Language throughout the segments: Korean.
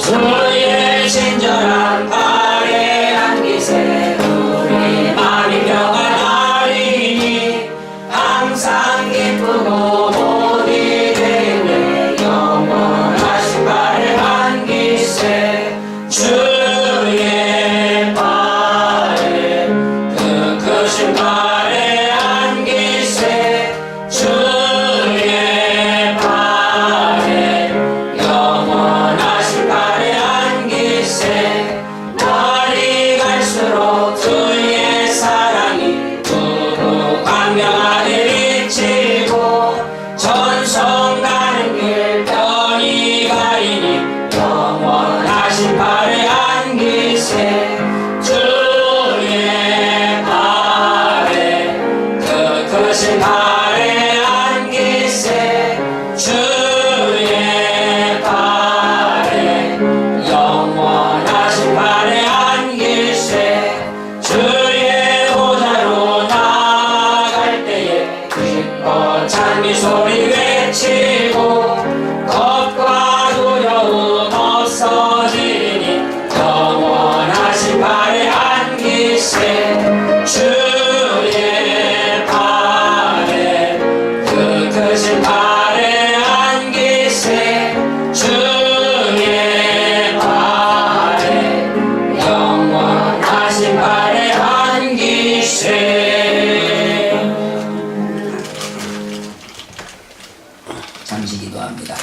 주의 친절한 발에 안기세 우리 마음이 평안하리니 항상 기쁘고 모디 되네 영원하신 발에 안기세 주의 발에 그 크신 발에 안기세 주의 발에 영원하신 발에 안기세 멀리 갈수록 주의 사랑이 두루 광명하게 비치고 전성 가는 길 편히 가리니 영원하신 발에 안기세 주의 발에 그 크신 발에 안기세 주의 발에 영원하신 발에 안기세 주의 보좌로 나아갈 때에 기뻐 찬미 소리 외치고 겁과 두려움 없어지니 영원하신 발에 안기세 주의 발에 그 크신 발에 안기세 주의 발에 영원하신 발에 안기세. 잠시 기도합니다.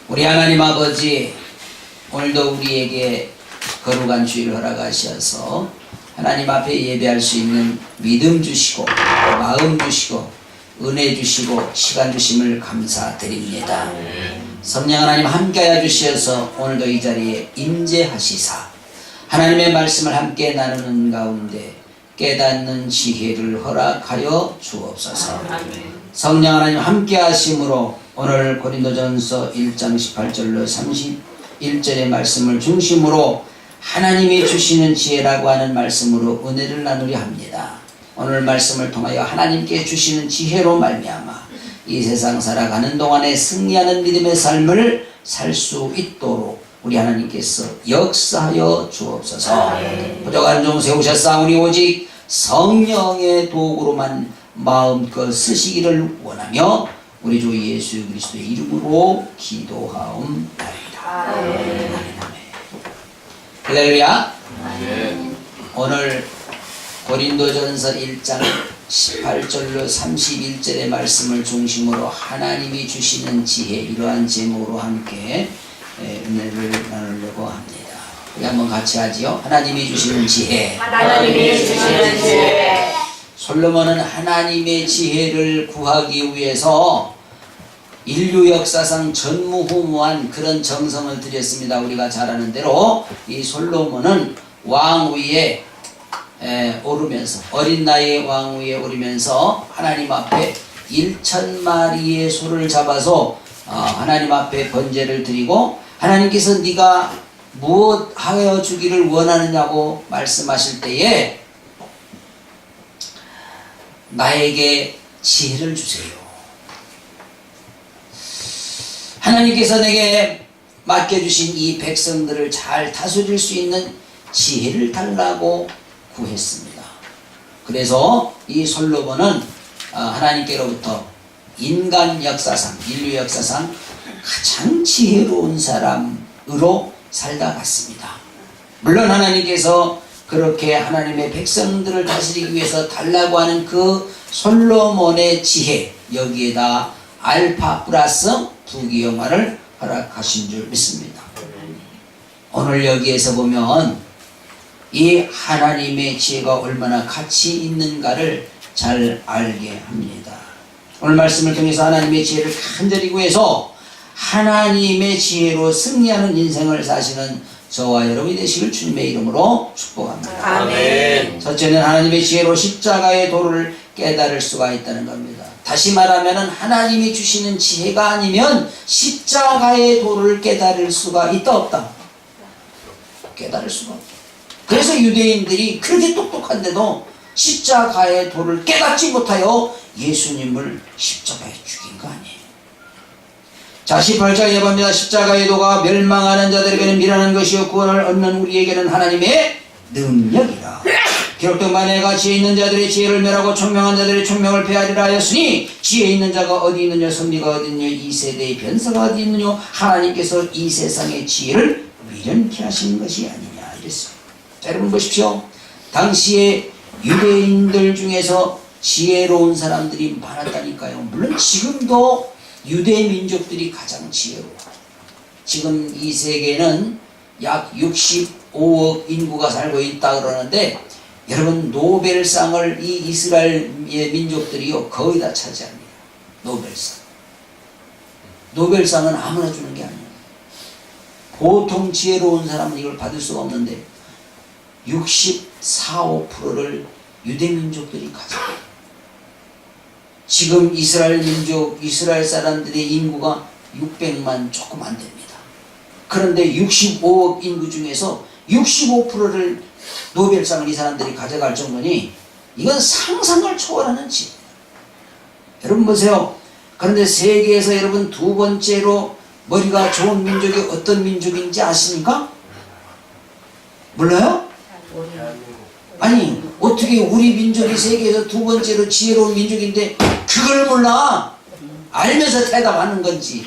우리 하나님 아버지, 오늘도 우리에게 거룩한 주일을 허락하셔서 하나님 앞에 예배할 수 있는 믿음 주시고 마음 주시고 은혜 주시고 시간 주심을 감사드립니다. 성령 하나님 함께하여 주셔서 오늘도 이 자리에 임재하시사 하나님의 말씀을 함께 나누는 가운데 깨닫는 지혜를 허락하여 주옵소서. 성령 하나님 함께 하심으로 오늘 고린도전서 1장 18절로 31절의 말씀을 중심으로 하나님이 주시는 지혜라고 하는 말씀으로 은혜를 나누려 합니다. 오늘 말씀을 통하여 하나님께 주시는 지혜로 말미암아 이 세상 살아가는 동안에 승리하는 믿음의 삶을 살 수 있도록 우리 하나님께서 역사하여 주옵소서. 부족한 종 세우셨사오니 오직 성령의 도구로만 마음껏 쓰시기를 원하며 우리 주 예수 그리스도의 이름으로 기도하옵나이다. 아멘. 할렐루야. 오늘 고린도전서 1장 18절로 31절의 말씀을 중심으로 하나님이 주시는 지혜, 이러한 제목으로 함께 은혜를 나누려고 합니다. 우리 한번 같이 하지요. 하나님이 주시는 지혜. 하나님이 주시는 지혜. 솔로몬은 하나님의 지혜를 구하기 위해서 인류 역사상 전무후무한 그런 정성을 들였습니다. 우리가 잘 아는 대로 이 솔로몬은 왕위에 오르면서, 어린 나이에 왕위에 오르면서 하나님 앞에 1,000마리의 소를 잡아서 하나님 앞에 번제를 드리고, 하나님께서 네가 무엇 하여 주기를 원하느냐고 말씀하실 때에 나에게 지혜를 주세요. 하나님께서 내게 맡겨주신 이 백성들을 잘 다스릴 수 있는 지혜를 달라고 구했습니다. 그래서 이 솔로몬은 하나님께로부터 인간 역사상, 인류 역사상 가장 지혜로운 사람으로 살다 갔습니다. 물론 하나님께서 그렇게 하나님의 백성들을 다스리기 위해서 달라고 하는 그 솔로몬의 지혜, 여기에다 알파 플러스 부귀영화를 허락하신 줄 믿습니다. 오늘 여기에서 보면 이 하나님의 지혜가 얼마나 가치 있는가를 잘 알게 합니다. 오늘 말씀을 통해서 하나님의 지혜를 간절히 구해서 하나님의 지혜로 승리하는 인생을 사시는 저와 여러분이 되시길 주님의 이름으로 축복합니다. 아멘. 첫째는 하나님의 지혜로 십자가의 도를 깨달을 수가 있다는 겁니다. 다시 말하면 하나님이 주시는 지혜가 아니면 십자가의 도를 깨달을 수가 있다 없다? 깨달을 수가 없다. 그래서 유대인들이 그렇게 똑똑한데도 십자가의 도를 깨닫지 못하여 예수님을 십자가에 죽인 거 아니에요. 자, 18장 예반입니다. 십자가의 도가 멸망하는 자들에게는 미련한 것이요 구원을 얻는 우리에게는 하나님의 능력이라. 기록된 바 내가 지혜 있는 자들의 지혜를 멸하고 총명한 자들의 총명을 폐하리라 하였으니 지혜 있는 자가 어디 있느냐 섭리가 어디 있느냐 이 세대의 변사가 어디 있느냐 하나님께서 이 세상의 지혜를 미련케 하시는 것이 아니냐 이랬어요. 자, 여러분 보십시오. 당시에 유대인들 중에서 지혜로운 사람들이 많았다니까요. 물론 지금도 유대 민족들이 가장 지혜로워요. 지금 이 세계는 약 65억 인구가 살고 있다 그러는데 여러분 노벨상을 이 이스라엘 민족들이요 거의 다 차지합니다. 노벨상. 노벨상은 아무나 주는 게 아니에요. 보통 지혜로운 사람은 이걸 받을 수가 없는데 64~5%를 유대 민족들이 가져요. 지금 이스라엘 민족, 이스라엘 사람들의 인구가 600만 조금 안 됩니다. 그런데 65억 인구 중에서 65%를 노벨상을 이 사람들이 가져갈 정도니 이건 상상을 초월하는 지. 여러분 보세요. 그런데 세계에서 여러분 두 번째로 머리가 좋은 민족이 어떤 민족인지 아십니까? 몰라요? 아니 어떻게 우리 민족이 세계에서 두 번째로 지혜로운 민족인데 그걸 몰라? 알면서 대답하는 건지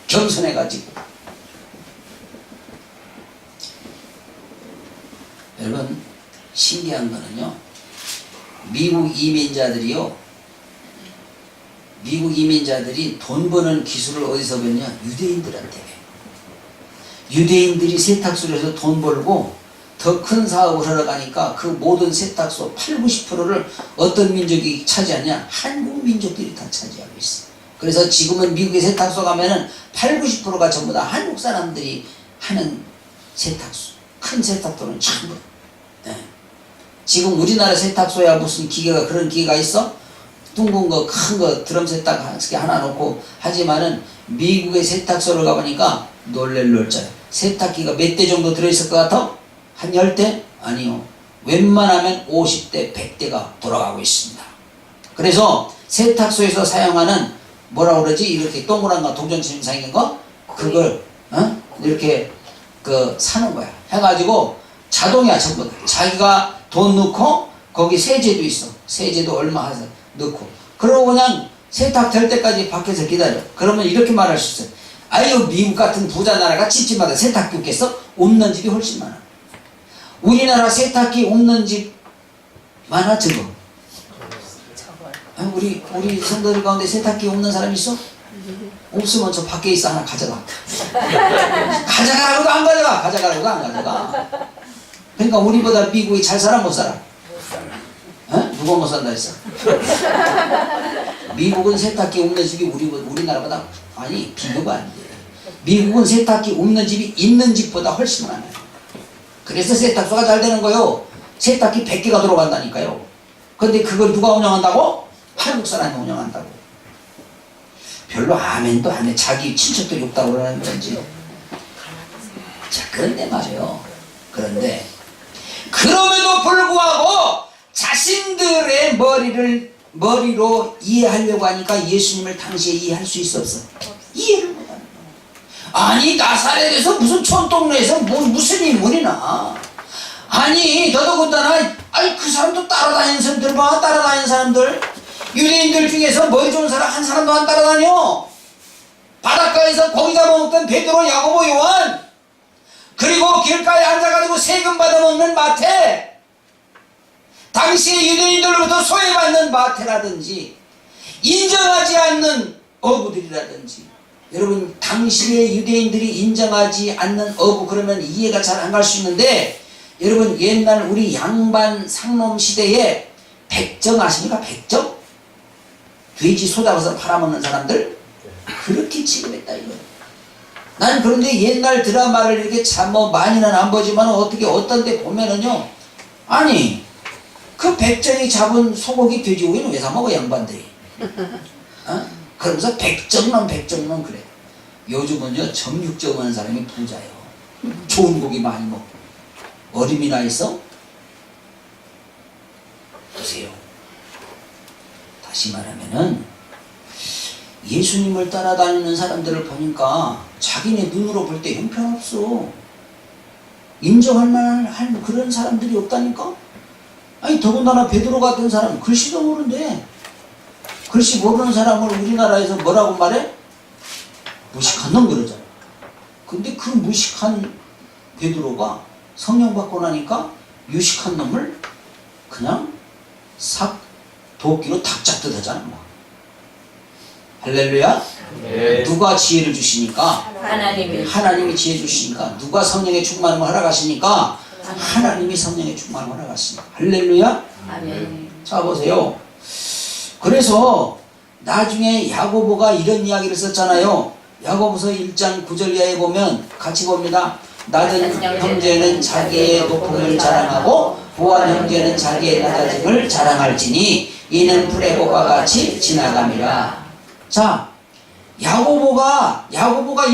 겸손해가지고. 여러분 신기한 거는요, 미국 이민자들이 돈 버는 기술을 어디서 배웠냐? 유대인들한테 배워요. 유대인들이 세탁소를 해서 돈 벌고 더 큰 사업을 하러 가니까 그 모든 세탁소 80~90%를 어떤 민족이 차지하냐? 한국 민족들이 다 차지하고 있어요. 그래서 지금은 미국의 세탁소 가면은 80~90%가 전부 다 한국 사람들이 하는 세탁소. 큰 세탁소는 전부. 네. 지금 우리나라 세탁소야 무슨 기계가 그런 기계가 있어? 둥근 거 큰 거 드럼 세탁 하나 놓고 하지만은 미국의 세탁소를 가보니까 놀랄 놀자요. 세탁기가 몇 대 정도 들어있을 것 같아? 한 10대? 아니요. 웬만하면 50대, 100대가 돌아가고 있습니다. 그래서 세탁소에서 사용하는 뭐라 그러지? 이렇게 동그란 거 동전처럼 생긴 거? 그걸 이렇게 사는 거야. 해가지고 자동이야 전부 다. 자기가 돈 넣고 거기 세제도 있어. 세제도 얼마 해서 넣고. 그러고 그냥 세탁 될 때까지 밖에서 기다려. 그러면 이렇게 말할 수 있어요. 아유 미국 같은 부자 나라가 집집마다 세탁기 없겠어? 없는 집이 훨씬 많아. 우리나라 세탁기 없는 집 많아 적어? 우리 성도들 가운데 세탁기 없는 사람 있어? 없으면 저 밖에 있어. 하나 가져가. 가져가라고도 안 가져가. 가져가라고도 안 가져가. 그러니까 우리보다 미국이 잘 살아 못 살아? 누가 못 산다 했어? 미국은 세탁기 없는 집이 우리나라보다 아니 비교가 안 돼. 미국은 세탁기 없는 집이 있는 집보다 훨씬 많아요. 그래서 세탁소가 잘 되는 거요. 세탁기 100개가 들어간다니까요. 근데 그걸 누가 운영한다고? 한국 사람이 운영한다고. 별로 아멘도 안 해. 자기 친척들이 없다고 그러는 건지. 자, 그런데 말이에요. 그런데 그럼에도 불구하고 자신들의 머리로 이해하려고 하니까 예수님을 당시에 이해할 수 있어 없어? 이해를 못하는 거야. 아니 나사렛에서 무슨 촌동네에서 무슨 인물이나. 아니 더더군다나 그 사람도 따라다니는 사람들 봐. 따라다니는 사람들 유대인들 중에서 머리 좋은 사람 한 사람도 안 따라다녀. 바닷가에서 고기 잡아먹던 베드로, 야고보, 요한, 그리고 길가에 앉아가지고 세금 받아먹는 마태, 당시의 유대인들로부터 소외받는 마태라든지 인정하지 않는 어부들이라든지. 여러분 당시의 유대인들이 인정하지 않는 어부 그러면 이해가 잘 안 갈 수 있는데, 여러분 옛날 우리 양반 상놈 시대에 백정 아십니까? 백정? 돼지 쏟아서 팔아먹는 사람들 그렇게 취급했다 이거. 난 그런데 옛날 드라마를 이렇게 참 많이는 안 보지만 어떻게 어떤 데 보면은요, 아니 그 백정이 잡은 소고기 돼지고기는 왜 사 먹어 양반들이? 그러면서 백정놈 그래. 요즘은요 정육점 하는 사람이 부자예요. 좋은 고기 많이 먹고. 어림이나 있어? 보세요. 다시 말하면은 예수님을 따라다니는 사람들을 보니까 자기네 눈으로 볼 때 형편없어. 인정할 만한 그런 사람들이 없다니까? 아니, 더군다나 베드로 같은 사람 글씨도 모르는데, 글씨 모르는 사람을 우리나라에서 뭐라고 말해? 무식한 놈 그러잖아. 근데 그 무식한 베드로가 성령 받고 나니까 유식한 놈을 그냥 싹 도끼로 탁 잡듯 하잖아. 뭐. 할렐루야. 네. 누가 지혜를 주시니까? 하나님이 지혜 주시니까. 누가 성령의 충만함을 허락하시니까? 하나님이 성령의 충만함을 허락하시니까. 할렐루야. 아멘. 자, 보세요. 그래서 나중에 야고보가 이런 이야기를 썼잖아요. 야고보서 1장 9절 이하에 보면 같이 봅니다. 낮은 형제는 자기의 높음을 자랑하고 부한 형제는 자기의 낮아짐을 자랑할지니 이는 불의 복과 같이 지나감이라. 자, 야고보가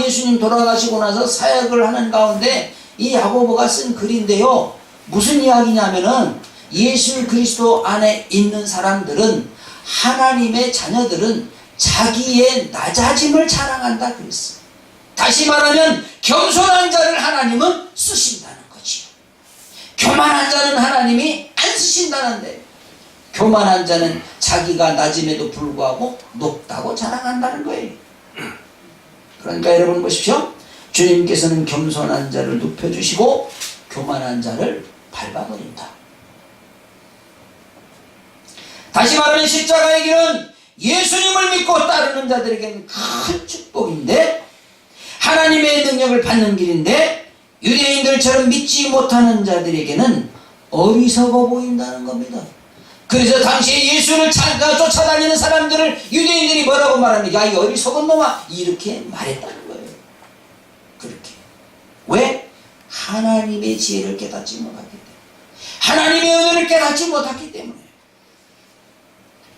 예수님 돌아가시고 나서 사역을 하는 가운데 이 야고보가 쓴 글인데요. 무슨 이야기냐면은 예수 그리스도 안에 있는 사람들은, 하나님의 자녀들은 자기의 낮아짐을 자랑한다 그랬어. 다시 말하면 겸손한 자를 하나님은 쓰신다는 거지요. 교만한 자는 하나님이 안 쓰신다는데, 교만한 자는 자기가 낮음에도 불구하고 높다고 자랑한다는 거예요. 그러니까 여러분 보십시오. 주님께서는 겸손한 자를 높여주시고 교만한 자를 밟아버린다. 다시 말하면 십자가의 길은 예수님을 믿고 따르는 자들에게는 큰 축복인데, 하나님의 능력을 받는 길인데, 유대인들처럼 믿지 못하는 자들에게는 어리석어 보인다는 겁니다. 그래서 당시에 예수를 쫓아다니는 사람들을 유대인들이 뭐라고 말합니까? 야, 이 어리석은 놈아, 이렇게 말했다는 거예요. 그렇게. 왜? 하나님의 지혜를 깨닫지 못했기 때문에, 하나님의 은혜를 깨닫지 못했기 때문에.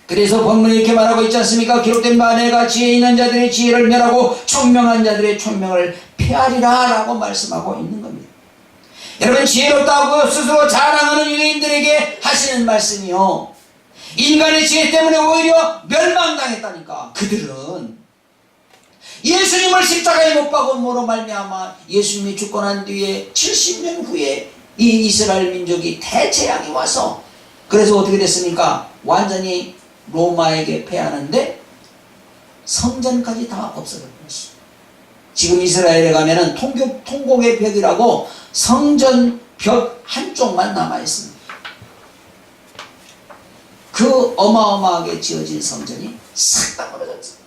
그래서 본문이 이렇게 말하고 있지 않습니까? 기록된 바 내가 지혜 있는 자들의 지혜를 멸하고 총명한 자들의 총명을 폐하리라 라고 말씀하고 있는 겁니다. 여러분, 지혜롭다고 스스로 자랑하는 유대인들에게 하시는 말씀이요, 인간의 지혜 때문에 오히려 멸망당했다니까. 그들은 예수님을 십자가에 못 박음으로 말미암아 예수님이 죽고 난 뒤에 70년 후에 이 이스라엘 민족이 대재앙이 와서, 그래서 어떻게 됐습니까? 완전히 로마에게 패하는데 성전까지 다 없어졌어요. 지금 이스라엘에 가면은 통곡의 벽이라고 성전 벽 한쪽만 남아있습니다. 그 어마어마하게 지어진 성전이 싹 다 무너졌어요.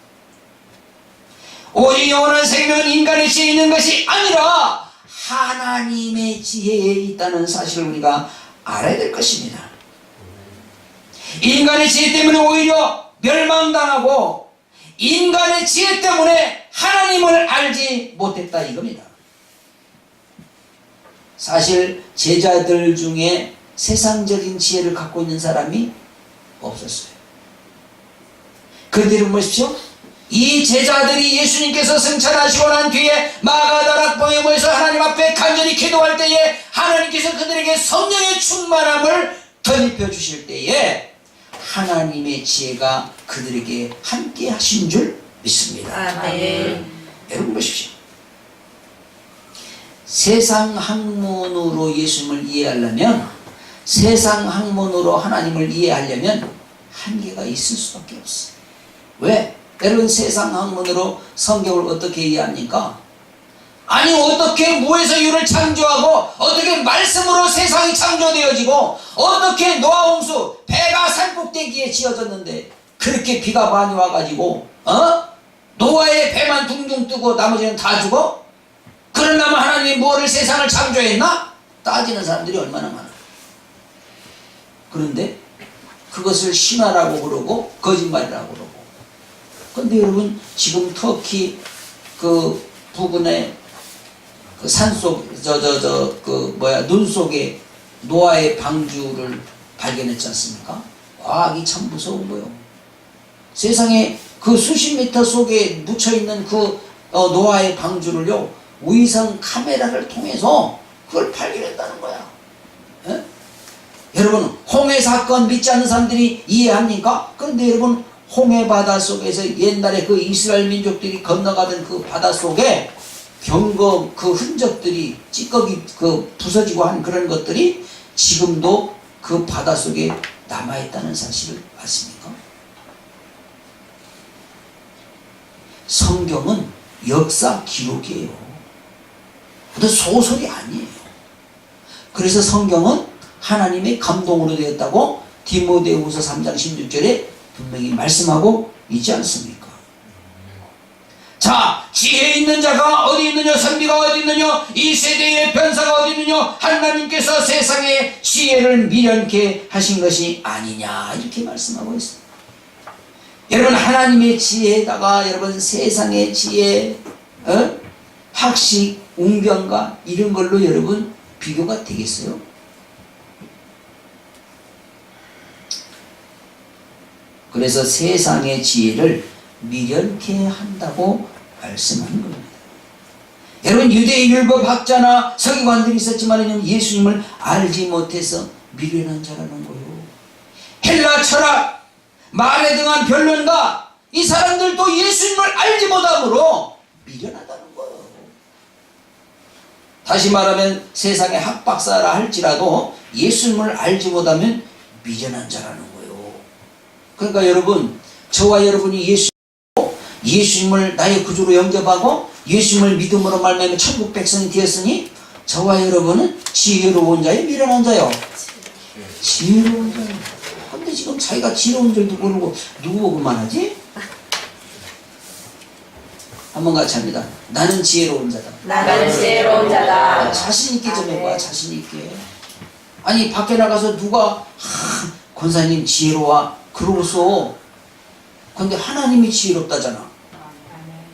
오직 영원한 생명은 인간의 지혜에 있는 것이 아니라 하나님의 지혜에 있다는 사실을 우리가 알아야 될 것입니다. 인간의 지혜 때문에 오히려 멸망당하고 인간의 지혜 때문에 하나님을 알지 못했다 이겁니다. 사실 제자들 중에 세상적인 지혜를 갖고 있는 사람이 없었어요. 그런데 여러분 보십시오. 이 제자들이 예수님께서 승천하시고 난 뒤에 마가다락방에 모여서 하나님 앞에 간절히 기도할 때에 하나님께서 그들에게 성령의 충만함을 덧입혀 주실 때에 하나님의 지혜가 그들에게 함께 하신 줄 믿습니다. 아멘. 여러분 보십시오. 세상 학문으로 예수님을 이해하려면, 세상 학문으로 하나님을 이해하려면 한계가 있을 수밖에 없어요. 왜? 여러분, 세상 학문으로 성경을 어떻게 이해합니까? 아니, 어떻게 무에서 유를 창조하고, 어떻게 말씀으로 세상이 창조되어지고, 어떻게 노아 홍수 배가 산꼭대기에 지어졌는데 그렇게 비가 많이 와가지고 노아의 배만 둥둥 뜨고 나머지는 다 죽어? 그러려면 하나님이 뭐를 세상을 창조했나? 따지는 사람들이 얼마나 많아. 그런데 그것을 신화라고 그러고 거짓말이라고 그러고. 근데 여러분, 지금 터키 그 부근에 그 산속 눈 속에 노아의 방주를 발견했지 않습니까? 과학이 참 무서운 거요. 세상에 그 수십 미터 속에 묻혀있는 그 노아의 방주를요, 위성 카메라를 통해서 그걸 발견했다는 거야. 에? 여러분, 홍해 사건 믿지 않는 사람들이 이해합니까? 그런데 여러분, 홍해 바다 속에서 옛날에 그 이스라엘 민족들이 건너가던 그 바다 속에 경거 그 흔적들이 찌꺼기 그 부서지고 한 그런 것들이 지금도 그 바다 속에 남아있다는 사실을 아십니까? 성경은 역사 기록이에요. 근데 소설이 아니에요. 그래서 성경은 하나님의 감동으로 되었다고 디모데후서 3장 16절에 분명히 말씀하고 있지 않습니까? 자, 지혜 있는 자가 어디 있느냐, 선비가 어디 있느냐, 이 세대의 변사가 어디 있느냐, 하나님께서 세상의 지혜를 미련케 하신 것이 아니냐, 이렇게 말씀하고 있습니다. 여러분, 하나님의 지혜에다가 여러분 세상의 지혜, 학식, 웅변가 이런 걸로 여러분 비교가 되겠어요? 그래서 세상의 지혜를 미련케 한다고 말씀하는 겁니다. 여러분, 유대의 율법 학자나 서기관들이 있었지만 예수님을 알지 못해서 미련한 자라는 거예요. 헬라 철학, 말에 등한 변론가, 이 사람들도 예수님을 알지 못함으로 미련하다는 거예요. 다시 말하면 세상의 학박사라 할지라도 예수님을 알지 못하면 미련한 자라는 거예요. 그러니까 여러분, 저와 여러분이 예수님을 나의 구주로 영접하고 예수님을 믿음으로 말미암아 천국 백성이 되었으니 저와 여러분은 지혜로운 자요, 미련한 자요? 지혜로운 자요. 근데 지금 자기가 지혜로운 줄도 모르고 누구 보고만 하지? 한번 같이 합니다. 나는 지혜로운 자다. 나는 지혜로운 자다. 자신 있게 좀 해봐. 자신 있게. 아니 밖에 나가서 누가 권사님 지혜로워 그러고서 근데 하나님이 지혜롭다잖아.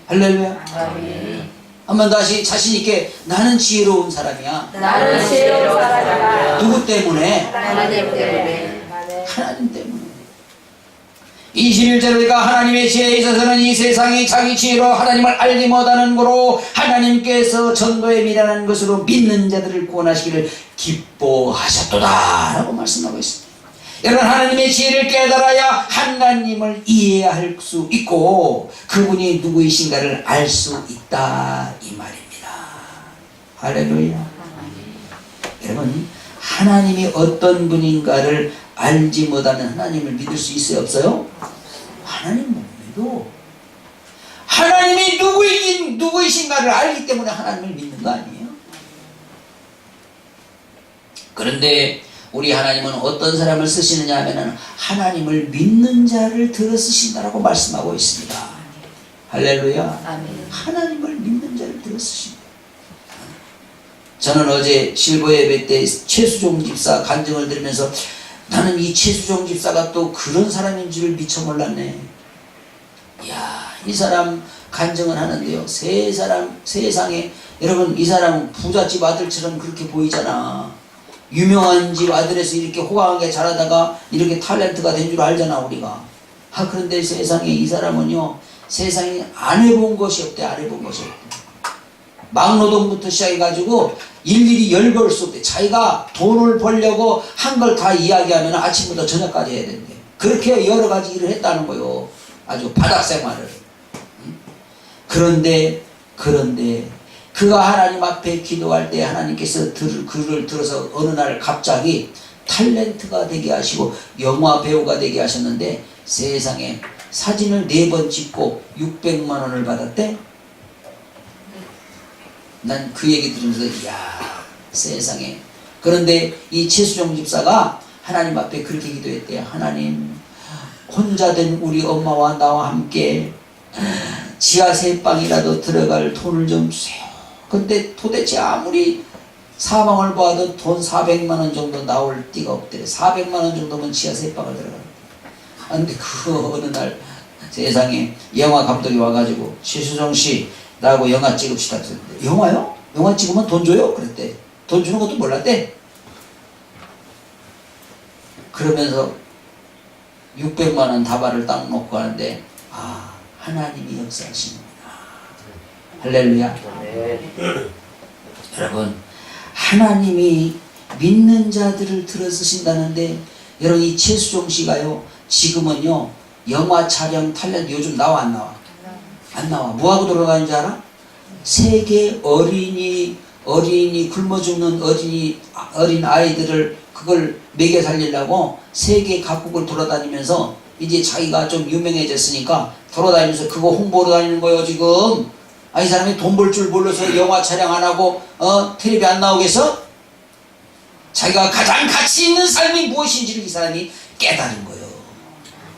할렐루야. 아멘. 한번 다시 자신 있게 나는 지혜로운 사람이야. 나는 지혜로운 사람이다. 누구 때문에? 하나님 때문에. 하나님 때문에. 21절에 우리가 하나님의 지혜에 있어서는 이 세상이 자기 지혜로 하나님을 알지 못하는 거로 하나님께서 전도에 미련한 것으로 믿는 자들을 구원하시기를 기뻐하셨도다 라고 말씀하고 있습니다. 여러분, 하나님의 지혜를 깨달아야 하나님을 이해할 수 있고 그분이 누구이신가를 알 수 있다 이 말입니다. 할렐루야. 여러분, 하나님이 어떤 분인가를 알지 못하는 하나님을 믿을 수 있어요, 없어요? 하나님 못 믿어. 하나님이 누구이신가를 알기 때문에 하나님을 믿는 거 아니에요? 그런데 우리 하나님은 어떤 사람을 쓰시느냐 하면 하나님을 믿는 자를 들어 쓰신다라고 말씀하고 있습니다. 할렐루야. 아멘. 하나님을 믿는 자를 들어 쓰십니다. 저는 어제 실버 예배 때 최수종 집사 간증을 들으면서 나는 이 최수종 집사가 또 그런 사람인 줄을 미처 몰랐네. 이야, 이 사람 간증을 하는데요, 세상에 여러분, 이 사람은 부잣집 아들처럼 그렇게 보이잖아. 유명한 집 아들에서 이렇게 호강하게 자라다가 이렇게 탤런트가 된 줄 알잖아 우리가. 그런데 세상에 이 사람은요, 세상에 안 해본 것이 없대. 안 해본 것이 없대. 막노동부터 시작해가지고 일일이 열걸 수 없대. 자기가 돈을 벌려고 한 걸 다 이야기하면 아침부터 저녁까지 해야 된대. 그렇게 여러 가지 일을 했다는 거요. 아주 바닥 생활을. 그런데 그가 하나님 앞에 기도할 때 하나님께서 그를 들어서 어느 날 갑자기 탤런트가 되게 하시고 영화 배우가 되게 하셨는데 세상에 사진을 4번 찍고 600만 원을 받았대. 난 그 얘기 들으면서 이야, 세상에. 그런데 이 최수종 집사가 하나님 앞에 그렇게 기도했대. 하나님, 혼자 된 우리 엄마와 나와 함께 지하 3방이라도 들어갈 돈을 좀 주세요. 근데 도대체 아무리 사방을 봐도 돈 400만 원 정도 나올 띠가 없대. 400만 원 정도면 지하 3방을 들어가는데. 근데 그 어느 날 세상에 영화 감독이 와가지고 최수종 씨 라고 영화 찍읍시다. 그랬는데 영화요? 영화 찍으면 돈 줘요? 그랬대. 돈 주는 것도 몰랐대. 그러면서 600만 원 다발을 딱 놓고 하는데 하나님이 역사하시는구나. 할렐루야. 여러분, 하나님이 믿는 자들을 들어 쓰신다는데 여러분, 이 최수종 씨가요 지금은요 영화 촬영 탤런트 요즘 나와 안 나와? 안 나와. 뭐하고 돌아가는지 알아? 세계 어린이 굶어 죽는 어린 아이들을 그걸 먹여 살리려고 세계 각국을 돌아다니면서 이제 자기가 좀 유명해졌으니까 돌아다니면서 그거 홍보로 다니는 거예요 지금. 이 사람이 돈 벌 줄 몰라서 영화 촬영 안 하고 텔레비 안 나오겠어? 자기가 가장 가치 있는 삶이 무엇인지를 이 사람이 깨달은 거예요.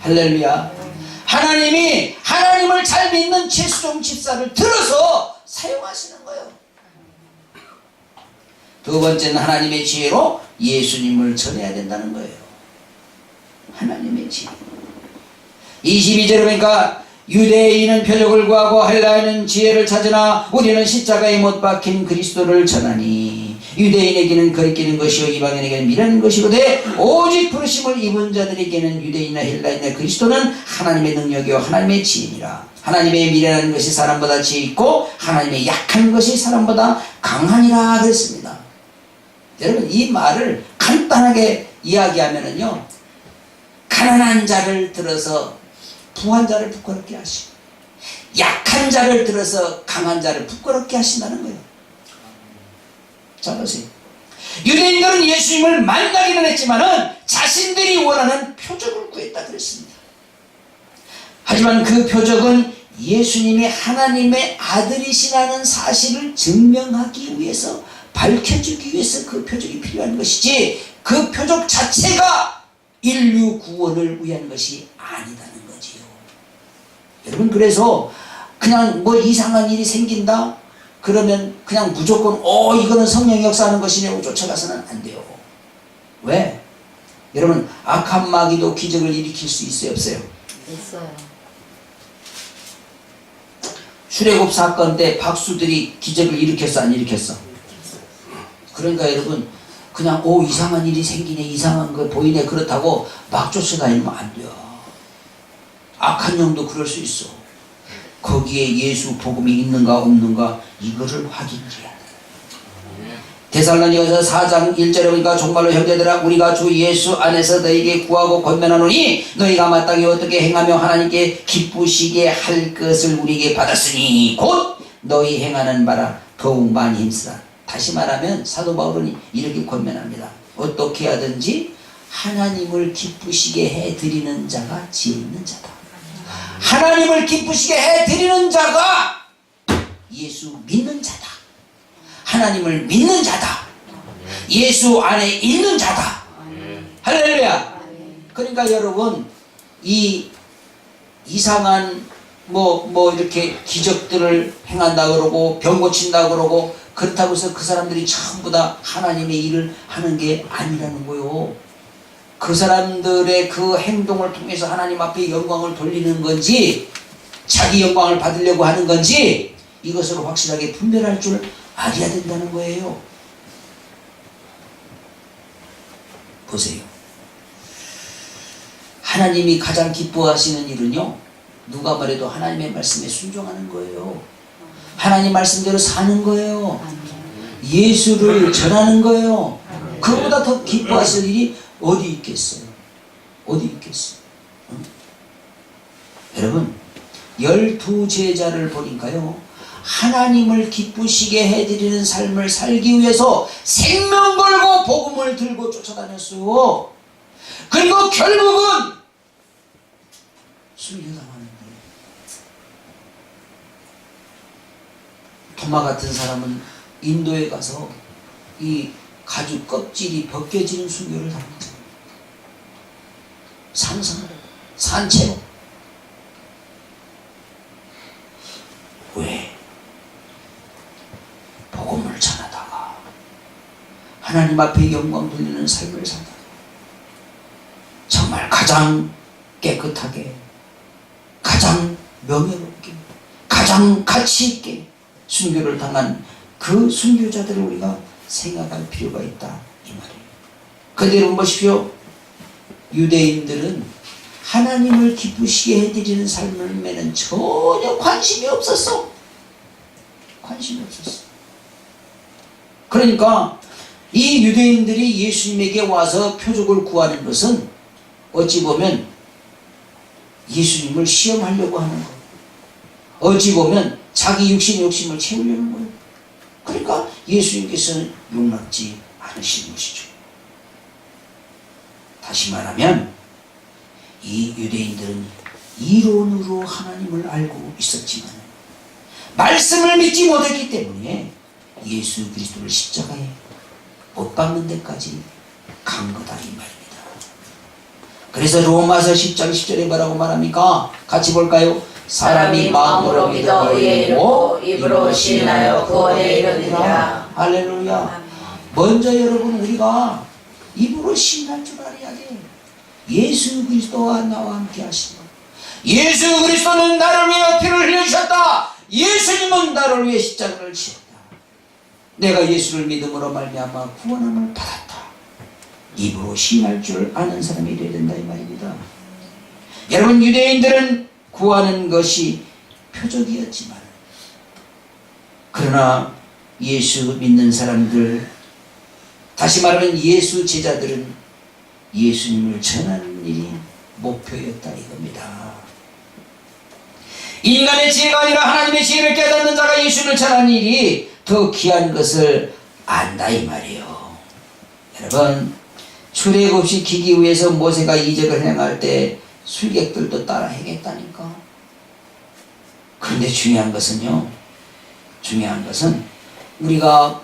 할렐루야. 하나님이 하나님을 잘 믿는 최수종 집사를 들어서 사용하시는 거예요. 두 번째는 하나님의 지혜로 예수님을 전해야 된다는 거예요. 하나님의 지혜. 22절에 보니까 유대인은 표적을 구하고 헬라인은 지혜를 찾으나 우리는 십자가에 못 박힌 그리스도를 전하니 유대인에게는 거리끼는 것이요 이방인에게는 미라는 것이로되 오직 부르심을 입은 자들에게는 유대인이나 헬라인이나 그리스도는 하나님의 능력이요 하나님의 지혜니라. 하나님의 미래라는 것이 사람보다 지혜 있고 하나님의 약한 것이 사람보다 강하니라 그랬습니다. 여러분 이 말을 간단하게 이야기하면은요, 가난한 자를 들어서 부한 자를 부끄럽게 하시고 약한 자를 들어서 강한 자를 부끄럽게 하신다는 거예요. 자 보세요. 유대인들은 예수님을 만나기는 했지만은 자신들이 원하는 표적을 구했다 그랬습니다. 하지만 그 표적은 예수님이 하나님의 아들이시라는 사실을 증명하기 위해서, 밝혀주기 위해서 그 표적이 필요한 것이지 그 표적 자체가 인류 구원을 위한 것이 아니다는 거지요. 여러분 그래서 그냥 뭐 이상한 일이 생긴다 그러면 그냥 무조건 이거는 성령이 역사하는 것이냐고 쫓아가서는 안 돼요. 왜? 여러분 악한 마귀도 기적을 일으킬 수 있어요 없어요? 있어요. 출애굽 사건 때 박수들이 기적을 일으켰어 안 일으켰어? 그러니까 여러분 그냥 이상한 일이 생기네, 이상한 거 보이네 그렇다고 막 쫓아다니면 안 돼요. 악한 영도 그럴 수 있어. 거기에 예수 복음이 있는가 없는가 이거를 확인해야 돼. 데살로니가서 4장 1절에 보니까 정말로 형제들아 우리가 주 예수 안에서 너희에게 구하고 권면하노니 너희가 마땅히 어떻게 행하며 하나님께 기쁘시게 할 것을 우리에게 받았으니 곧 너희 행하는 바라 더욱 많이 힘쓰라. 다시 말하면 사도 바울은 이렇게 권면합니다. 어떻게 하든지 하나님을 기쁘시게 해드리는 자가 지혜 있는 자다. 하나님을 기쁘시게 해드리는 자가 예수 믿는 자다. 하나님을 믿는 자다. 예수 안에 있는 자다. 할렐루야. 그러니까 여러분 이 이상한 뭐 이렇게 기적들을 행한다 그러고 병 고친다 그러고 그렇다고 해서 그 사람들이 전부 다 하나님의 일을 하는 게 아니라는 거요. 그 사람들의 그 행동을 통해서 하나님 앞에 영광을 돌리는 건지 자기 영광을 받으려고 하는 건지 이것으로 확실하게 분별할 줄 알아야 된다는 거예요. 보세요. 하나님이 가장 기뻐하시는 일은요, 누가 말해도 하나님의 말씀에 순종하는 거예요. 하나님 말씀대로 사는 거예요. 예수를 전하는 거예요. 그보다 더 기뻐하실 일이 어디 있겠어요? 어디 있겠어요? 응? 여러분 12제자를 보니까요, 하나님을 기쁘시게 해드리는 삶을 살기 위해서 생명 걸고 복음을 들고 쫓아다녔어요. 그리고 결국은 순교당하는 거예요. 토마 같은 사람은 인도에 가서 이 가죽 껍질이 벗겨지는 순교를 당했어요. 상상을 산채로. 왜? 복음을 전하다가 하나님 앞에 영광 돌리는 삶을 살다가 정말 가장 깨끗하게, 가장 명예롭게, 가장 가치 있게 순교를 당한 그 순교자들을 우리가 생각할 필요가 있다 이 말이에요. 그런데 여러분 보십시오. 유대인들은 하나님을 기쁘시게 해드리는 삶에는 전혀 관심이 없었어. 관심이 없었어. 그러니까 이 유대인들이 예수님에게 와서 표적을 구하는 것은 어찌 보면 예수님을 시험하려고 하는 거예요. 어찌 보면 자기 육신의 욕심을 채우려는 거예요. 그러니까 예수님께서는 용납지 않으신 것이죠. 다시 말하면 이 유대인들은 이론으로 하나님을 알고 있었지만 말씀을 믿지 못했기 때문에 예수 그리스도를 십자가에 못 박는 데까지 간 거다 이 말입니다. 그래서 로마서 10장 10절에 뭐라고 말합니까? 같이 볼까요? 사람이 마음으로 믿어 의에 이르고 입으로 시인하여 구원에 이르느니라. 할렐루야. 먼저 여러분 우리가 입으로 시인할 줄 알아야 돼. 예수 그리스도와 나와 함께 하신 것. 예수 그리스도는 나를 위해 피를 흘려주셨다. 예수님은 나를 위해 십자가를 지었다. 내가 예수를 믿음으로 말미암아 구원함을 받았다. 입으로 시인할 줄 아는 사람이 되어야 된다 이 말입니다. 여러분 유대인들은 구하는 것이 표적이었지만 그러나 예수 믿는 사람들, 다시 말하면 예수 제자들은 예수님을 전하는 일이 목표였다 이겁니다. 인간의 지혜가 아니라 하나님의 지혜를 깨닫는 자가 예수님을 전하는 일이 더 귀한 것을 안다 이 말이에요. 여러분 출애굽시 기기 위에서 모세가 이적을 행할 때 술객들도 따라 행했다니까. 그런데 중요한 것은 우리가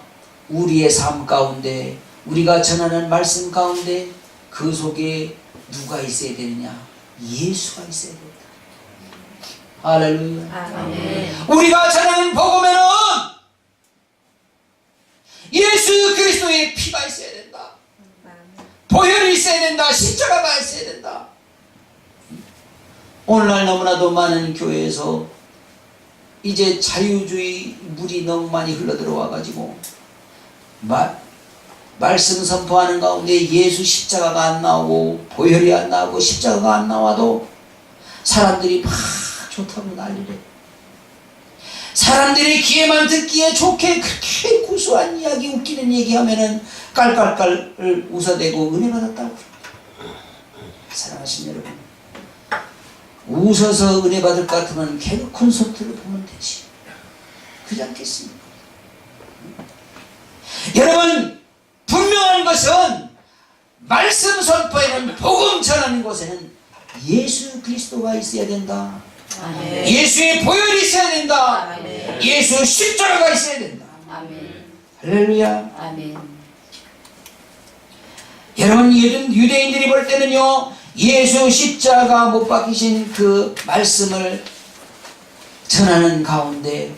우리의 삶 가운데 우리가 전하는 말씀 가운데 그 속에 누가 있어야 되느냐? 예수가 있어야 된다. 할렐루야. 아멘. 우리가 전하는 복음에는 예수 그리스도의 피가 있어야 된다. 보혈이 있어야 된다. 십자가가 있어야 된다. 오늘날 너무나도 많은 교회에서 이제 자유주의 물이 너무 많이 흘러들어와 가지고 말씀 선포하는 가운데 예수 십자가가 안 나오고 보혈이 안 나오고 십자가가 안 나와도 사람들이 막 좋다고 난리래. 사람들이 귀에만 듣기에 좋게 그렇게 구수한 이야기 웃기는 얘기하면은 깔깔깔 웃어대고 은혜 받았다고. 사랑하신 여러분, 웃어서 은혜 받을 것 같으면 개그 콘서트를 보면 되지. 그렇지 않겠습니까? 여러분 분명한 것은 말씀 선포에는 복음 전하는 곳에는 예수 그리스도가 있어야 된다. 아멘. 예수의 보혈이 있어야 된다. 아멘. 예수 십자가가 있어야 된다. 아멘. 할렐루야. 아멘. 여러분 유대인들이 볼 때는요 예수 십자가 못 박히신 그 말씀을 전하는 가운데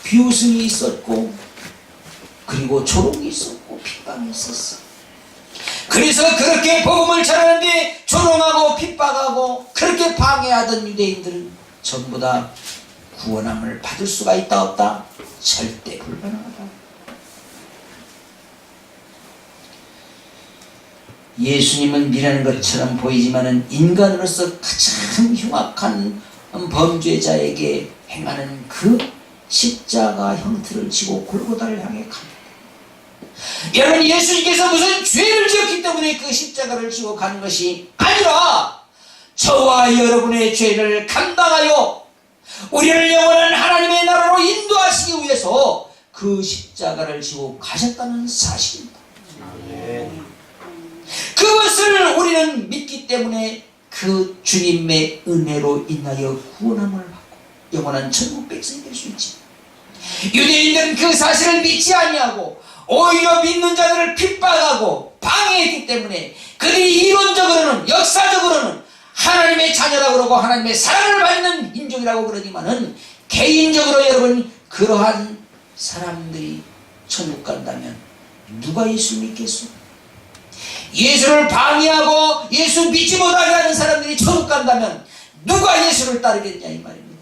비웃음이 있었고 그리고 조롱이 있었고 핍박이 있었어. 그래서 그렇게 복음을 전하는데 조롱하고 핍박하고 그렇게 방해하던 유대인들은 전부 다 구원함을 받을 수가 있다 없다? 절대 불가능하다. 예수님은 미라는 것처럼 보이지만은 인간으로서 가장 흉악한 범죄자에게 행하는 그 십자가 형틀을 지고 골고다를 향해 갑니다. 여러분 예수님께서 무슨 죄를 지었기 때문에 그 십자가를 지고 가는 것이 아니라 저와 여러분의 죄를 감당하여 우리를 영원한 하나님의 나라로 인도하시기 위해서 그 십자가를 지고 가셨다는 사실입니다. 그것을 우리는 믿기 때문에 그 주님의 은혜로 인하여 구원함을 받고 영원한 천국 백성이 될 수 있지. 유대인들은 그 사실을 믿지 아니하고 오히려 믿는 자들을 핍박하고 방해했기 때문에 그들이 이론적으로는 역사적으로는 하나님의 자녀라고 그러고 하나님의 사랑을 받는 민족이라고 그러지만은 개인적으로 여러분 그러한 사람들이 천국 간다면 누가 예수 믿겠소? 예수를 방해하고 예수 믿지 못하게 하는 사람들이 천국 간다면 누가 예수를 따르겠냐 이 말입니다.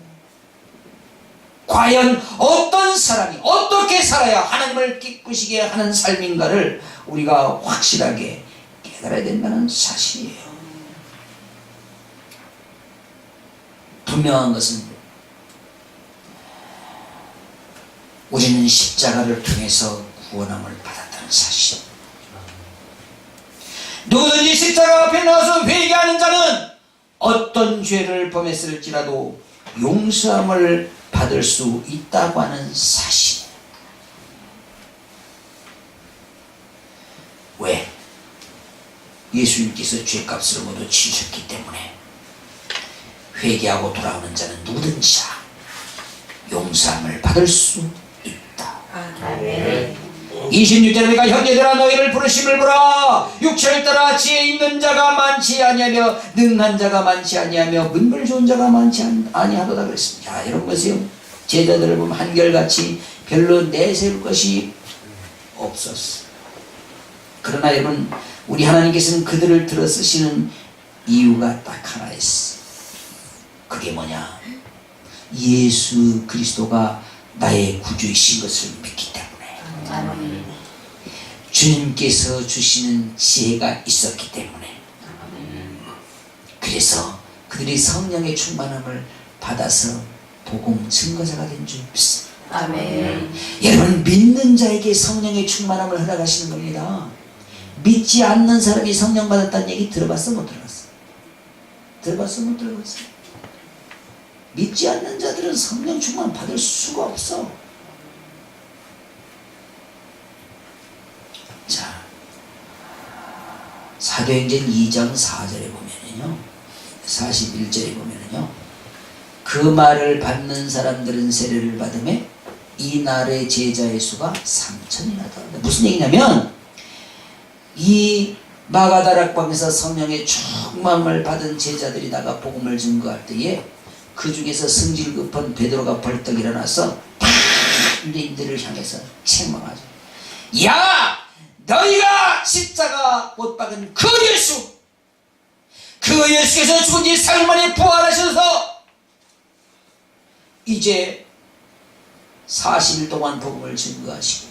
과연 어떤 사람이 어떻게 살아야 하나님을 기쁘시게 하는 삶인가를 우리가 확실하게 깨달아야 된다는 사실이에요. 분명한 것은 우리는 십자가를 통해서 구원함을 받았다는 사실. 누구든지 십자가 앞에 나와서 회개하는 자는 어떤 죄를 범했을지라도 용서함을 받을 수 있다고 하는 사실. 왜? 예수님께서 죄값을 모두 치셨기 때문에 회개하고 돌아오는 자는 누구든지 용서함을 받을 수 있다. 아멘. 26절에 보니까 형제들아 너희를 부르심을 보라. 육체를 따라 지혜 있는 자가 많지 아니하며 능한 자가 많지 아니하며 문물 좋은 자가 많지 아니하도다 그랬습니다. 자, 여러분 보세요. 제자들을 보면 한결같이 별로 내세울 것이 없었어. 그러나 여러분, 우리 하나님께서는 그들을 들어 쓰시는 이유가 딱 하나 있어. 그게 뭐냐? 예수 그리스도가 나의 구주이신 것을 믿기 때문에. 아멘. 주님께서 주시는 지혜가 있었기 때문에. 그래서 그들이 성령의 충만함을 받아서 복음 증거자가 된 줄 믿습니다. 아멘. 여러분, 믿는 자에게 성령의 충만함을 허락하시는 겁니다. 믿지 않는 사람이 성령 받았다는 얘기 들어봤어 못 들어봤어? 들어봤어 못 들어봤어? 믿지 않는 자들은 성령 충만 받을 수가 없어. 자, 사도행전 2장 4절에 보면은요, 41절에 보면은요, 그 말을 받는 사람들은 세례를 받음에 이날의 제자의 수가 3,000이나 더한다. 무슨 얘기냐면, 이 마가다락방에서 성령의 충만함을 받은 제자들이다가 복음을 증거할 때에 그 중에서 성질 급한 베드로가 벌떡 일어나서 유대인들을 향해서 책망하죠. 야! 너희가 십자가 못 박은 그 예수께서 죽은 지 3일 만에 부활하셔서 이제 40일 동안 복음을 증거하시고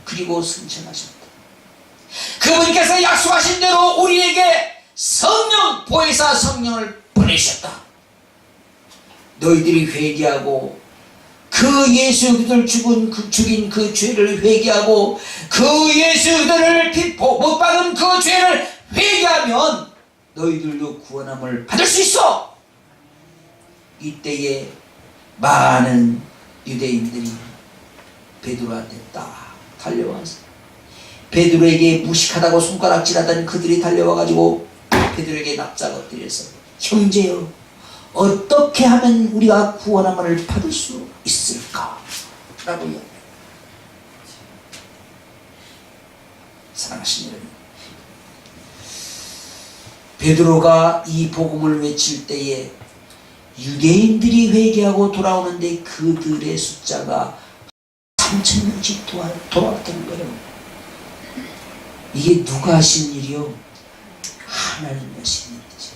그리고 승천하셨다. 그분께서 약속하신 대로 우리에게 성령, 보혜사 성령을 보내셨다. 너희들이 회개하고 그 예수 그들 죽인 그 죄를 회개하고 그 예수 그들을 못 박은 그 죄를 회개하면 너희들도 구원함을 받을 수 있어. 이때에 많은 유대인들이 베드로한테 딱 달려와서 베드로에게 무식하다고 손가락질하던 그들이 달려와가지고 베드로에게 납작 엎드려서 형제여, 어떻게 하면 우리가 구원함을 받을 수 있을까? 라고 이야기합니다. 사랑하신 여러분, 베드로가 이 복음을 외칠 때에 유대인들이 회개하고 돌아오는데 그들의 숫자가 3,000명씩 돌아왔다는 거예요. 이게 누가 하신 일이요? 하나님 하신 일이죠.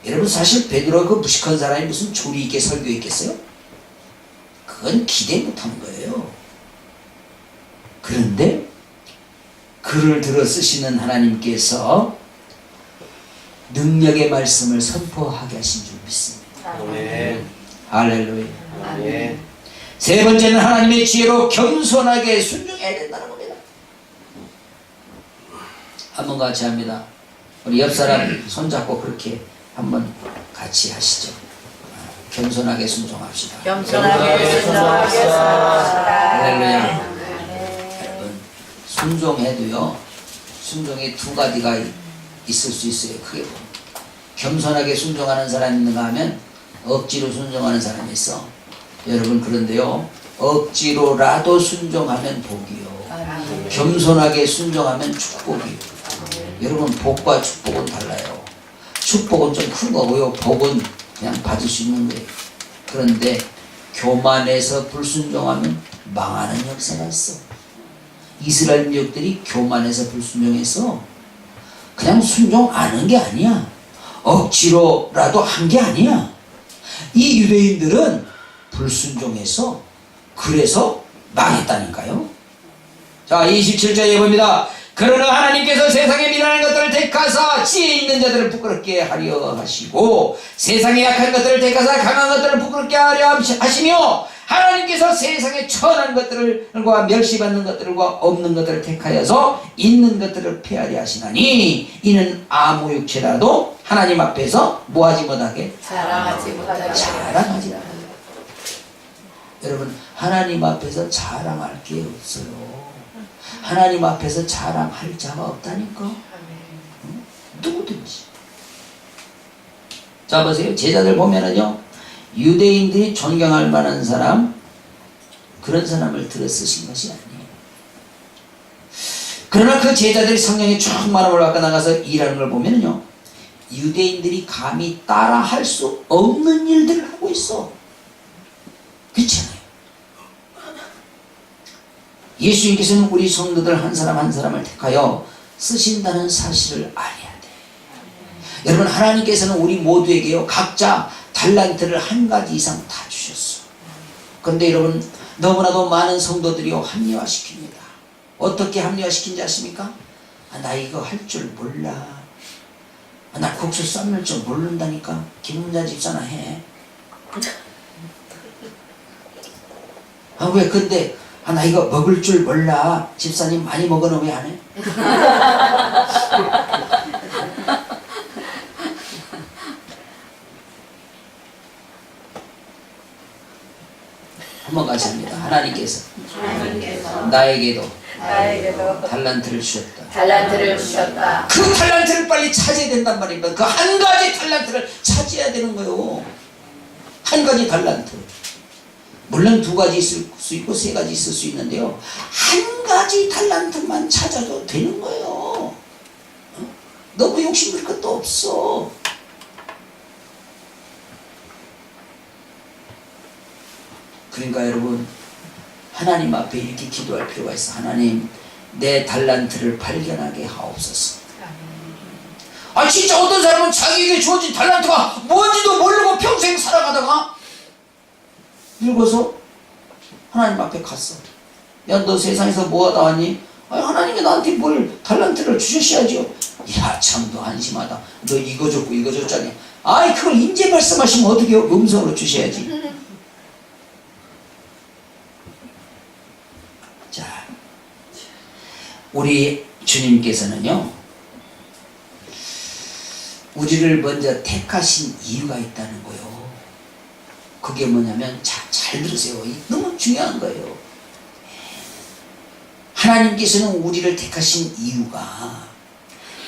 여러분, 사실 베드로가 그 무식한 사람이 무슨 조리 있게 설교했겠어요? 그건 기대 못한 거예요. 그런데 그를 들어 쓰시는 하나님께서 능력의 말씀을 선포하게 하신 줄 믿습니다. 아멘. 할렐루야. 아멘. 세 번째는 하나님의 지혜로 겸손하게 순종해야 된다는 겁니다. 한번 같이 합니다. 우리 옆 사람 손잡고 그렇게 한번 같이 하시죠. 겸손하게 순종합시다. 겸손하게 순종하겠습니다. 할렐루야. 여러분, 순종해도요, 순종에 두 가지가 있을 수 있어요. 크게 보면 겸손하게 순종하는 사람이 있는가 하면 억지로 순종하는 사람이 있어. 여러분, 그런데요, 억지로라도 순종하면 복이요, 아멘. 겸손하게 순종하면 축복이요. 여러분, 복과 축복은 달라요. 축복은 좀 큰 거고요, 복은 그냥 받을 수 있는 거예요. 그런데 교만해서 불순종하면 망하는 역사가 있어. 이스라엘 민족들이 교만해서 불순종해서 그냥 순종 안 한 게 아니야. 억지로라도 한 게 아니야. 이 유대인들은 불순종해서 그래서 망했다니까요. 자, 27절에 봅니다. 그러나 하나님께서 세상에 미련한 것들을 택하사 지혜 있는 자들을 부끄럽게 하려 하시고 세상에 약한 것들을 택하사 강한 것들을 부끄럽게 하려 하시며 하나님께서 세상에 천한 것들과 멸시받는 것들과 없는 것들을 택하여서 있는 것들을 폐하리 하시나니 이는 아무 육체라도 하나님 앞에서 뭐하지 못하게 자랑하지 못하게 자랑하지 못하게. 여러분, 하나님 앞에서 자랑할 게 없어요. 하나님 앞에서 자랑할 자가 없다니까. 응? 누구든지. 자, 보세요. 제자들 보면은요, 유대인들이 존경할 만한 사람, 그런 사람을 들어 쓰신 것이 아니에요. 그러나 그 제자들이 성령의 충만함을 받고 나가서 일하는 걸 보면요, 유대인들이 감히 따라할 수 없는 일들을 하고 있어. 그렇잖아요. 예수님께서는 우리 성도들 한 사람 한 사람을 택하여 쓰신다는 사실을 알아야 돼. 여러분, 하나님께서는 우리 모두에게요, 각자 달란트를 한 가지 이상 다 주셨어. 그런데 여러분, 너무나도 많은 성도들이요, 합리화시킵니다. 어떻게 합리화시킨지 아십니까? 나 이거 할 줄 몰라. 나 국수 삶을 줄 모른다니까. 김문자 집사나 해. 왜 근데 나 이거 먹을 줄 몰라. 집사님 많이 먹어는 왜 안 해? 한번 같이 합니다. 하나님께서 나에게도 달란트를 주셨다. 달란트를 주셨다. 그 달란트를 빨리 차지해야 된단 말입니다. 그 한 가지 달란트를 차지해야 되는 거예요. 한 가지 달란트. 물론 두 가지 있을 수 있고 세 가지 있을 수 있는데요, 한 가지 달란트만 찾아도 되는 거예요. 너무 욕심을 것도 없어. 그러니까 여러분, 하나님 앞에 이렇게 기도할 필요가 있어. 하나님, 내 달란트를 발견하게 하옵소서. 진짜 어떤 사람은 자기에게 주어진 달란트가 뭔지도 모르고 평생 살아가다가 늙어서 하나님 앞에 갔어. 야, 너 세상에서 뭐하다 왔니? 하나님이 나한테 뭘 달란트를 주셨어야죠. 야, 참 너 한심하다. 너 이거 줬고 이거 줬잖니. 그걸 인제 말씀하시면 어떻게 해요? 음성으로 주셔야지. 자, 우리 주님께서는요, 우리를 먼저 택하신 이유가 있다는 거예요. 그게 뭐냐면, 잘 들으세요. 너무 중요한 거예요. 하나님께서는 우리를 택하신 이유가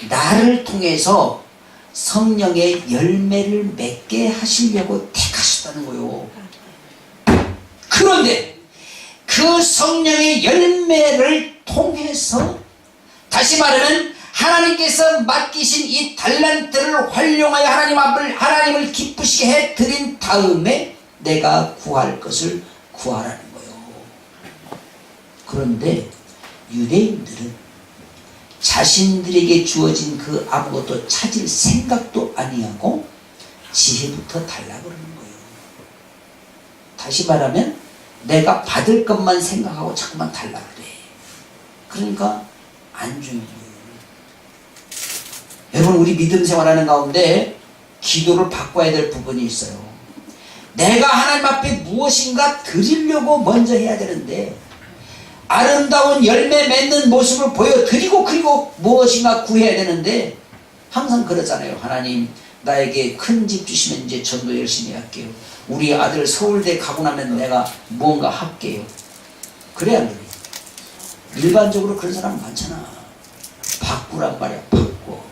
나를 통해서 성령의 열매를 맺게 하시려고 택하셨다는 거예요. 그런데 그 성령의 열매를 통해서, 다시 말하면 하나님께서 맡기신 이 달란트를 활용하여 하나님을 기쁘시게 해 드린 다음에 내가 구할 것을 구하라는 거예요. 그런데 유대인들은 자신들에게 주어진 그 아무것도 찾을 생각도 아니하고 지혜부터 달라 그러는 거예요. 다시 말하면 내가 받을 것만 생각하고 자꾸만 달라 그래. 그러니까 안 주는 거예요. 여러분, 우리 믿음 생활하는 가운데 기도를 바꿔야 될 부분이 있어요. 내가 하나님 앞에 무엇인가 드리려고 먼저 해야 되는데, 아름다운 열매 맺는 모습을 보여드리고 그리고 무엇인가 구해야 되는데, 항상 그러잖아요. 하나님, 나에게 큰 집 주시면 이제 전도 열심히 할게요. 우리 아들 서울대 가고 나면 내가 무언가 할게요. 그래야 안 그래. 일반적으로 그런 사람 많잖아. 바꾸란 말이야. 바꿔.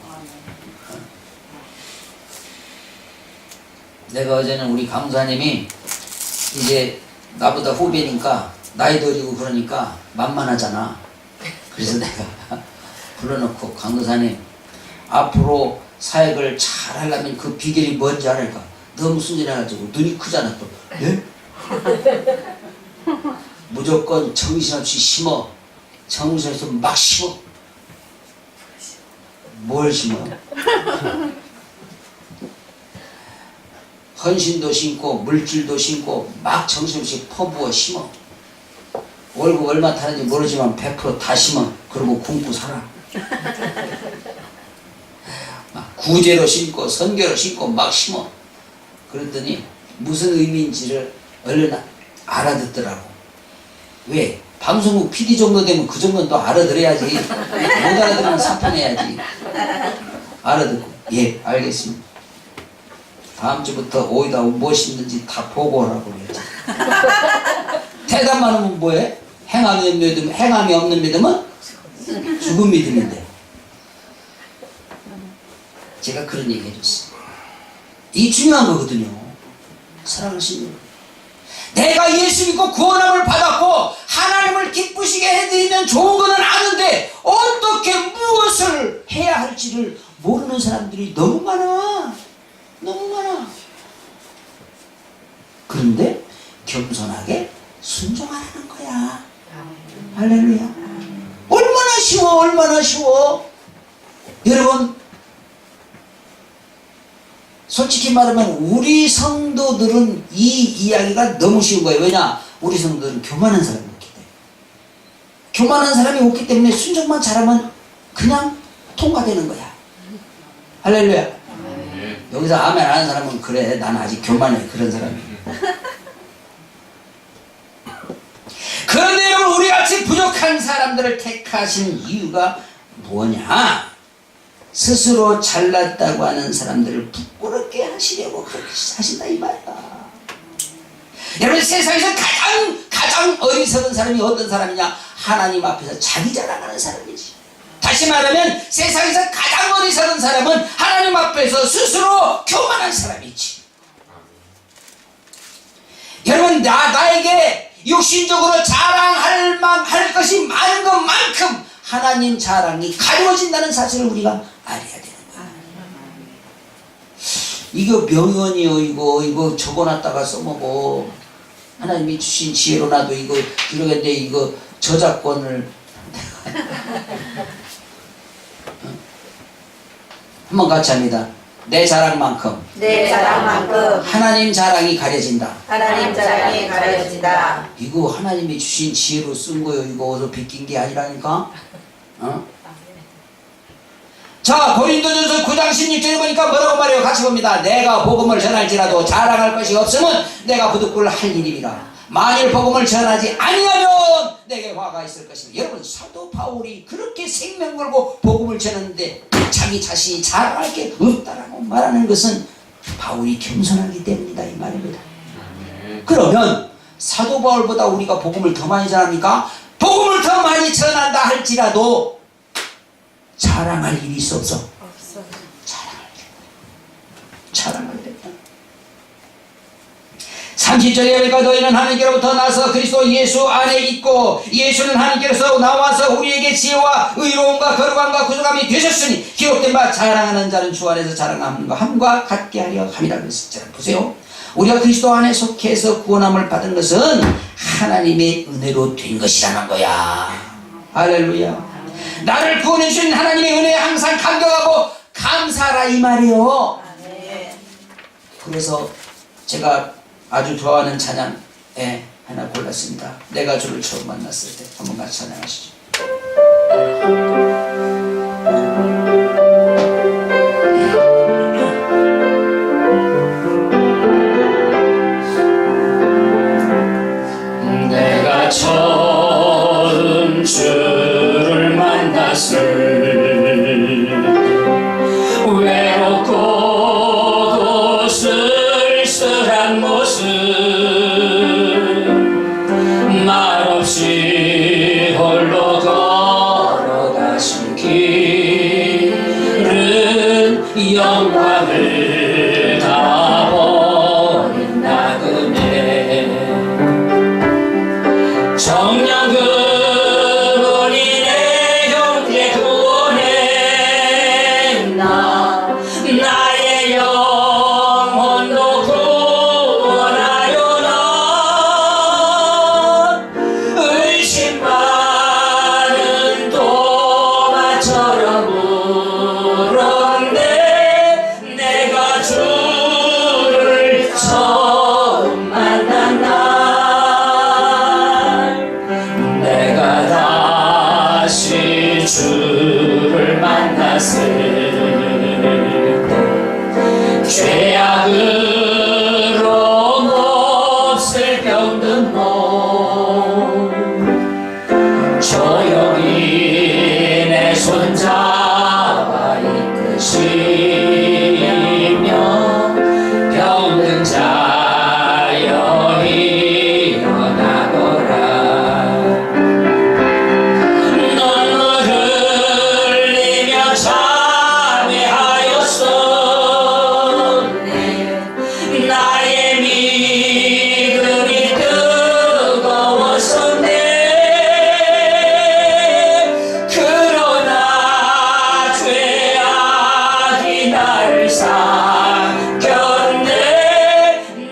내가 어제는 우리 강사님이 이제 나보다 후배니까 나이도 어리고 그러니까 만만하잖아. 그래서 내가 불러놓고, 강사님, 앞으로 사역을 잘 하려면 그 비결이 뭔지 알을까? 너무 순진해가지고 눈이 크잖아 또. 예? 무조건 정신없이 심어. 정신없이 막 심어. 뭘 심어? 헌신도 심고 물질도 심고 막 정신없이 퍼부어 심어. 월급 얼마 타는지 모르지만 100% 다 심어. 그러고 굶고 살아. 막 구제로 심고 선교로 심고 막 심어. 그랬더니 무슨 의미인지를 얼른 알아듣더라고. 왜? 방송국 PD 정도 되면 그 정도는 또 알아들어야지. 못 알아들으면 사표내야지. 알아듣고, 예, 알겠습니다. 다음 주부터 어디다 무엇이 있는지 다 보고하라고 그랬지. 대답만 하면 뭐해? 행함이 없는 믿음은 죽은 믿음인데. 제가 그런 얘기 해줬어요. 이 중요한 거거든요. 사랑하시는 분. 내가 예수 믿고 구원함을 받았고 하나님을 기쁘시게 해드리면 좋은 거는 아는데 어떻게 무엇을 해야 할지를 모르는 사람들이 너무 많아. 너무 많아. 그런데 겸손하게 순종하라는 거야. 할렐루야. 얼마나 쉬워, 얼마나 쉬워. 여러분, 솔직히 말하면 우리 성도들은 이 이야기가 너무 쉬운 거예요. 왜냐? 우리 성도들은 교만한 사람이 없기 때문에. 교만한 사람이 없기 때문에 순종만 잘하면 그냥 통과되는 거야. 할렐루야. 여기서 아멘 하는 사람은 그래, 난 아직 교만해. 그런 사람이. 그런데 여러분, 우리같이 부족한 사람들을 택하신 이유가 뭐냐? 스스로 잘났다고 하는 사람들을 부끄럽게 하시려고 그렇게 하신다 이 말이야. 여러분, 세상에서 가장 어리석은 사람이 어떤 사람이냐? 하나님 앞에서 자기 자랑하는 사람이지. 다시 말하면 세상에서 가장 어리석은 사람은 하나님 앞에서 스스로 교만한 사람이지. 여러분, 나에게 육신적으로 자랑할 것이 많은 것만큼 하나님 자랑이 가려워진다는 사실을 우리가 알아야 되는 거야. 이거 명언이요, 이거 적어놨다가 써먹어. 하나님이 주신 지혜로 나도 이거 이러겠는데 이거 저작권을 한번 같이 합니다. 내 자랑만큼 하나님 자랑이 가려진다. 하나님 자랑이 가려진다. 이거 하나님이 주신 지혜로 쓴 거요. 이거 어디서 베낀 게 아니라니까. 자, 고린도전서 9장 16절에 보니까 뭐라고 말해요? 같이 봅니다. 내가 복음을 전할지라도 자랑할 것이 없으면 내가 부득불 할 일이라. 만일 복음을 전하지 아니하면 내게 화가 있을 것입니다. 여러분, 사도 바울이 그렇게 생명 걸고 복음을 전했는데 자기 자신이 자랑할 게 없다라고 말하는 것은 바울이 겸손하기 때문이다 이 말입니다. 그러면 사도 바울보다 우리가 복음을 더 많이 전합니까? 복음을 더 많이 전한다 할지라도 자랑할 일이 있어 없어? 자랑할 일. 30절에 보니까 너희는 하나님께로부터 나서 그리스도 예수 안에 있고 예수는 하나님께로서 나와서 우리에게 지혜와 의로움과 거룩함과 구속함이 되셨으니 기록된 바 자랑하는 자는 주 안에서 자랑하는 것 함과 같게 하려 함이라 그랬었잖아요. 보세요. 우리가 그리스도 안에 속해서 구원함을 받은 것은 하나님의 은혜로 된 것이라는 거야. 할렐루야. 나를 구원해 주신 하나님의 은혜에 항상 감격하고 감사하라 이 말이에요. 그래서 제가 아주 좋아하는 찬양에 하나 골랐습니다. 내가 주를 처음 만났을 때. 한번 같이 찬양하시죠. 내가 처음 주를 만났을 외롭고 쓸쓸한 모습 말없이 홀로 걸어가신 길은 영광을 다 버린 나그네 정녕 그분이 내 형제 구원해 나의 영혼도 구원하여라 의심 많은 도마처럼 울었네 내가 주를 처음 만난 날 내가 다시 주를 만났을 죄악으로 몹쓸 병든 몸 조용히 내 손잡아 이끄시며 병든 자여 일어나거라. 눈물 흘리며 참회하였어. 나의 믿음이 뜨거웠었네. 그러나 죄악이 날 삼켰네.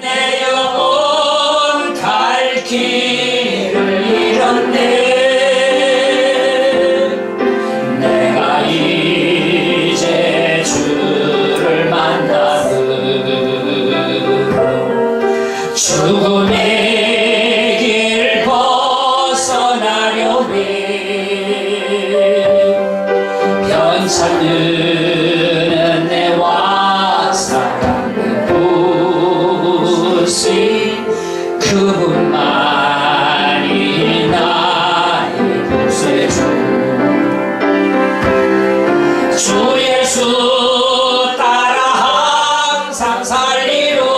내 영혼 갈 길을 잃었네. 내가 이제 주를 만나므로 죽음의 길 벗어나려네. 변찮는 내와 사랑의 구시 그분만이 나의 구세주. 주 예수 따라 항상 살리로다.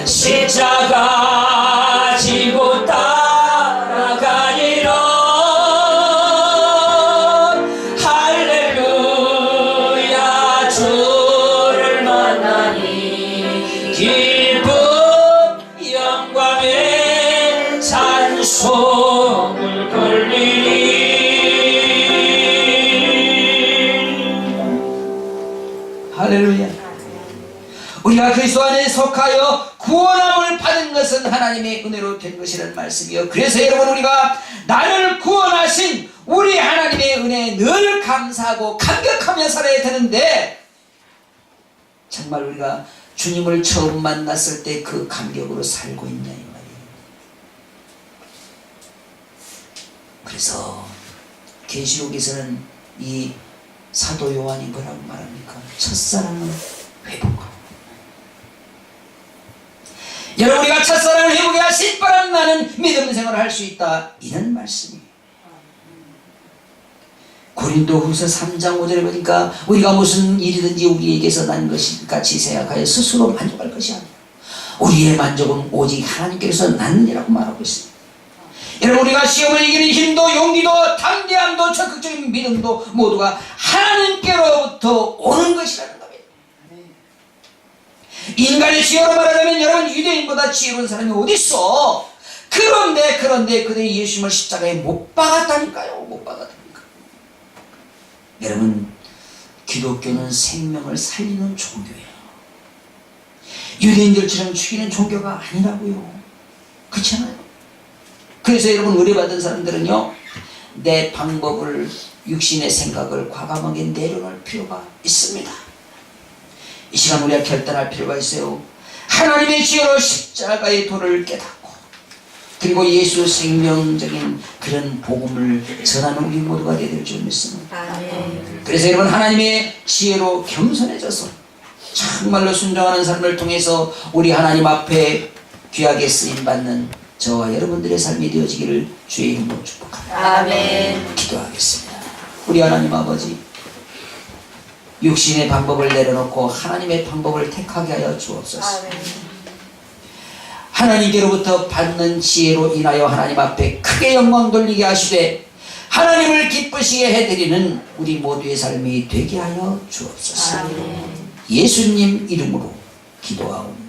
십자가 지고 따라가리라. 할렐루야. 주를 만나니 기쁨 영광의 찬송을 돌리리. 할렐루야. 우리가 그리스도 안에 속하여 구원함을 받은 것은 하나님의 은혜로 된 것이라는 말씀이요. 그래서 여러분, 우리가 나를 구원하신 우리 하나님의 은혜에 늘 감사하고 감격하며 살아야 되는데, 정말 우리가 주님을 처음 만났을 때 그 감격으로 살고 있냐 이 말이에요. 그래서 계시록에서는 이 사도 요한이 뭐라고 말합니까? 첫사랑을 회복하고. 여러분, 우리가 첫사랑을 회복해 신바람 나는 믿음 생활을 할 수 있다, 이런 말씀이에요. 고린도후서 3장 5절에 보니까 우리가 무슨 일이든지 우리에게서 난 것이 같이 생각하여 스스로 만족할 것이 아니라 우리의 만족은 오직 하나님께서 나느니라고 말하고 있습니다. 여러분, 우리가 시험을 이기는 힘도 용기도 담대함도 적극적인 믿음도 모두가 하나님께로부터 오는 것이라는 겁니다. 인간의 지혜로 말하자면 여러분, 유대인보다 지혜로운 사람이 어디 있어? 그런데 그들이 예수님을 십자가에 못 박았다니까요. 못 박았다니까. 여러분, 기독교는 생명을 살리는 종교예요. 유대인들처럼 죽이는 종교가 아니라고요. 그렇지 않아요? 그래서 여러분, 의뢰받은 사람들은요, 내 방법을, 육신의 생각을 과감하게 내려놓을 필요가 있습니다. 이 시간 우리가 결단할 필요가 있어요. 하나님의 지혜로 십자가의 도를 깨닫고, 그리고 예수 생명적인 그런 복음을 전하는 우리 모두가 되야 될 줄 믿습니다. 아멘. 그래서 여러분, 하나님의 지혜로 겸손해져서 정말로 순종하는 삶을 통해서 우리 하나님 앞에 귀하게 쓰임받는 저와 여러분들의 삶이 되어지기를 주의 이름으로 축복합니다. 아멘. 기도하겠습니다. 우리 하나님 아버지, 육신의 방법을 내려놓고 하나님의 방법을 택하게 하여 주옵소서. 아멘. 하나님께로부터 받는 지혜로 인하여 하나님 앞에 크게 영광 돌리게 하시되 하나님을 기쁘시게 해드리는 우리 모두의 삶이 되게 하여 주옵소서. 아멘. 예수님 이름으로 기도하옵나이다.